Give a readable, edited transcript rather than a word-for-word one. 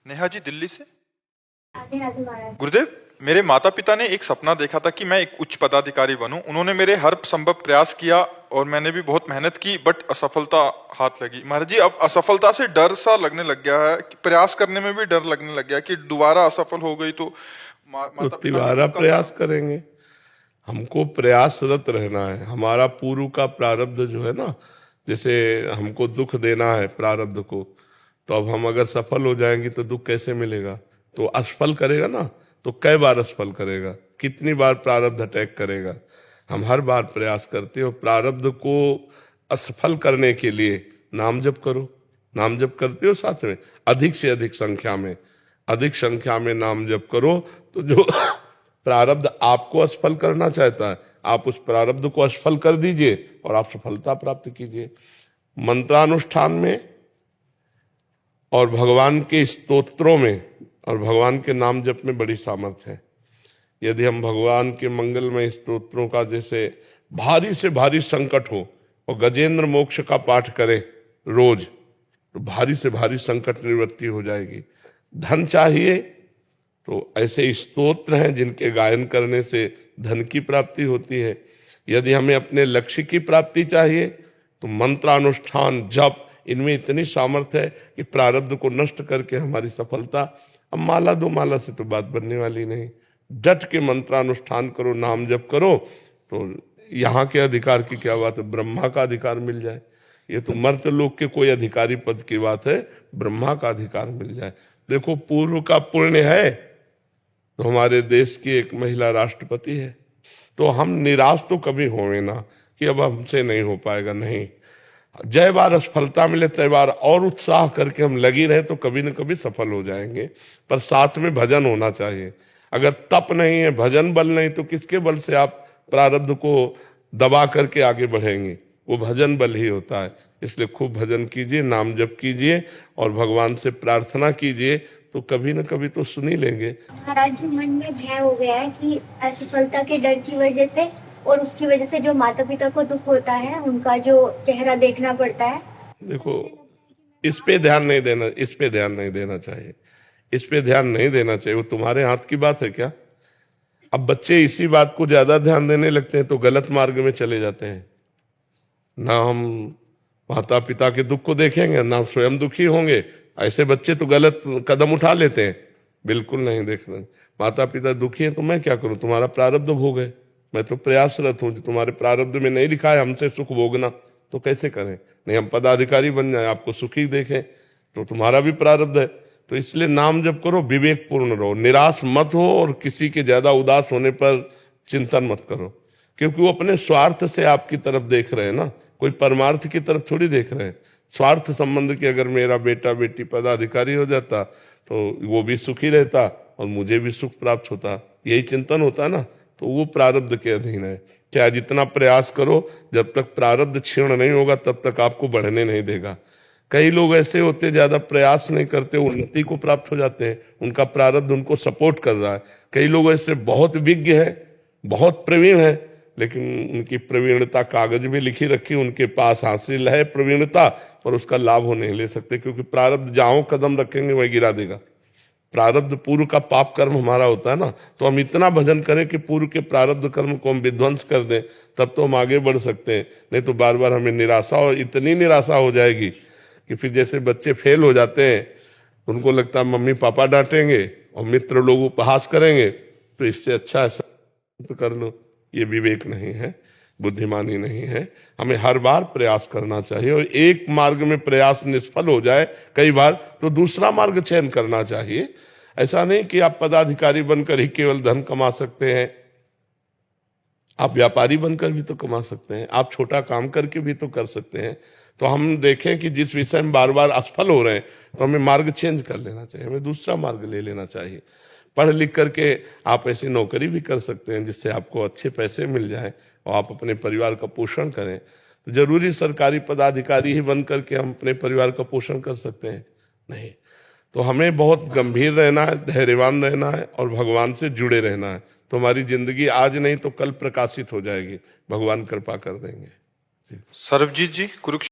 नेहा जी दिल्ली से। राधे राधे महाराज। गुरुदेव, मेरे माता पिता ने एक सपना देखा था कि मैं एक उच्च पदाधिकारी बनूं। उन्होंने मेरे हर संभव प्रयास किया और मैंने भी बहुत मेहनत की, बट असफलता हाथ लगी। महाराज जी, अब असफलता से डर सा लगने लग गया है कि प्रयास करने में भी डर लगने लग गया है कि दोबारा असफल हो गई तो तो तिबारा प्रयास करेंगे। हमको प्रयासरत रहना है। हमारा पूर्व का प्रारब्ध जो है ना, जैसे हमको दुख देना है प्रारब्ध को, तो अब हम अगर सफल हो जाएंगे तो दुख कैसे मिलेगा? तो असफल करेगा ना, तो कई बार असफल करेगा, कितनी बार प्रारब्ध अटैक करेगा। हम हर बार प्रयास करते हो प्रारब्ध को असफल करने के लिए नाम जप करो। नाम जप करते हो साथ में, अधिक से अधिक संख्या में नाम जप करो। तो जो प्रारब्ध आपको असफल करना चाहता है, आप उस प्रारब्ध को असफल कर दीजिए और आप सफलता प्राप्त कीजिए। मंत्रानुष्ठान में और भगवान के स्तोत्रों में और भगवान के नाम जप में बड़ी सामर्थ्य है। यदि हम भगवान के मंगलमय स्तोत्रों का, जैसे भारी से भारी संकट हो और गजेंद्र मोक्ष का पाठ करें रोज, तो भारी से भारी संकट निवृत्ति हो जाएगी। धन चाहिए तो ऐसे स्तोत्र हैं जिनके गायन करने से धन की प्राप्ति होती है। यदि हमें अपने लक्ष्य की प्राप्ति चाहिए तो मंत्रानुष्ठान, जप, इनमें इतनी सामर्थ्य है कि प्रारब्ध को नष्ट करके हमारी सफलता। अब माला दो माला से तो बात बनने वाली नहीं। डट के मंत्रानुष्ठान करो, नाम जप करो, तो यहाँ के अधिकार की क्या बात है, ब्रह्मा का अधिकार मिल जाए। ये तो मर्त्य लोक के कोई अधिकारी पद की बात है, ब्रह्मा का अधिकार मिल जाए। देखो, पूर्व का पुण्य है तो हमारे देश की एक महिला राष्ट्रपति है। तो हम निराश तो कभी होंगे ना कि अब हमसे नहीं हो पाएगा, नहीं। जय बार असफलता मिले तय बार और उत्साह करके हम लगी रहे तो कभी न कभी सफल हो जाएंगे। पर साथ में भजन होना चाहिए। अगर तप नहीं है, भजन बल नहीं, तो किसके बल से आप प्रारब्ध को दबा करके आगे बढ़ेंगे? वो भजन बल ही होता है। इसलिए खूब भजन कीजिए, नाम जप कीजिए और भगवान से प्रार्थना कीजिए, तो कभी न कभी तो सुन ही लेंगे। महाराज जी, मन में भय हो गया है कि असफलता के डर की वजह से और उसकी वजह से जो माता पिता को दुख होता है, उनका जो चेहरा देखना पड़ता है। देखो, इस पे ध्यान नहीं देना चाहिए। इस पे ध्यान नहीं देना चाहिए। वो तुम्हारे हाथ की बात है क्या? अब बच्चे इसी बात को ज्यादा ध्यान देने लगते हैं तो गलत मार्ग में चले जाते हैं। ना हम माता पिता के दुख को देखेंगे, ना स्वयं दुखी होंगे। ऐसे बच्चे तो गलत कदम उठा लेते हैं। बिल्कुल नहीं देखना। माता पिता दुखी हैं तो मैं क्या करूं? तुम्हारा प्रारब्ध भोग है। मैं तो प्रयासरत हूं। तुम्हारे प्रारब्ध में नहीं लिखा है हमसे सुख भोगना, तो कैसे करें? नहीं, हम पदाधिकारी बन जाए, आपको सुखी देखें, तो तुम्हारा भी प्रारब्ध है। तो इसलिए नाम जप करो, विवेक पूर्ण रहो, निराश मत हो और किसी के ज्यादा उदास होने पर चिंतन मत करो, क्योंकि वो अपने स्वार्थ से आपकी तरफ देख रहे हैं ना, कोई परमार्थ की तरफ थोड़ी देख रहे हैं। स्वार्थ संबंध की अगर मेरा बेटा बेटी पदाधिकारी हो जाता तो वो भी सुखी रहता और मुझे भी सुख प्राप्त होता, यही चिंतन होता ना। तो वो प्रारब्ध के अधीन है। चाहे जितना प्रयास करो, जब तक प्रारब्ध क्षीण नहीं होगा तब तक आपको बढ़ने नहीं देगा। कई लोग ऐसे होते, ज्यादा प्रयास नहीं करते, उन्नति को प्राप्त हो जाते हैं, उनका प्रारब्ध उनको सपोर्ट कर रहा है। कई लोग ऐसे बहुत विज्ञ है, बहुत प्रवीण है, लेकिन उनकी प्रवीणता कागज में लिखी रखी, उनके पास हासिल है प्रवीणता, पर उसका लाभ वो नहीं ले सकते, क्योंकि प्रारब्ध जहां कदम रखेंगे वही गिरा देगा। प्रारब्ध पूर्व का पाप कर्म हमारा होता है ना, तो हम इतना भजन करें कि पूर्व के प्रारब्ध कर्म को हम विध्वंस कर दें, तब तो हम आगे बढ़ सकते हैं। नहीं तो बार बार हमें निराशा, और इतनी निराशा हो जाएगी कि फिर जैसे बच्चे फेल हो जाते हैं, उनको लगता है मम्मी पापा डांटेंगे और मित्र लोग उपहास करेंगे, तो इससे अच्छा ऐसा तो कर लो। ये विवेक नहीं है, बुद्धिमानी नहीं है। हमें हर बार प्रयास करना चाहिए, और एक मार्ग में प्रयास निष्फल हो जाए कई बार तो दूसरा मार्ग चयन करना चाहिए। ऐसा नहीं कि आप पदाधिकारी बनकर ही केवल धन कमा सकते हैं। आप व्यापारी बनकर भी तो कमा सकते हैं, आप छोटा काम करके भी तो कर सकते हैं। तो हम देखें कि जिस विषय में बार बार असफल हो रहे हैं तो हमें मार्ग चेंज कर लेना चाहिए, हमें दूसरा मार्ग ले लेना चाहिए। पढ़ लिख करके आप ऐसी नौकरी भी कर सकते हैं जिससे आपको अच्छे पैसे मिल जाएं और आप अपने परिवार का पोषण करें। तो जरूरी सरकारी पदाधिकारी ही बन करके हम अपने परिवार का पोषण कर सकते हैं? नहीं। तो हमें बहुत गंभीर रहना है, धैर्यवान रहना है और भगवान से जुड़े रहना है। तो हमारी जिंदगी आज नहीं तो कल प्रकाशित हो जाएगी, भगवान कृपा कर देंगे। सरबजीत जी, कुरुक्षेत्र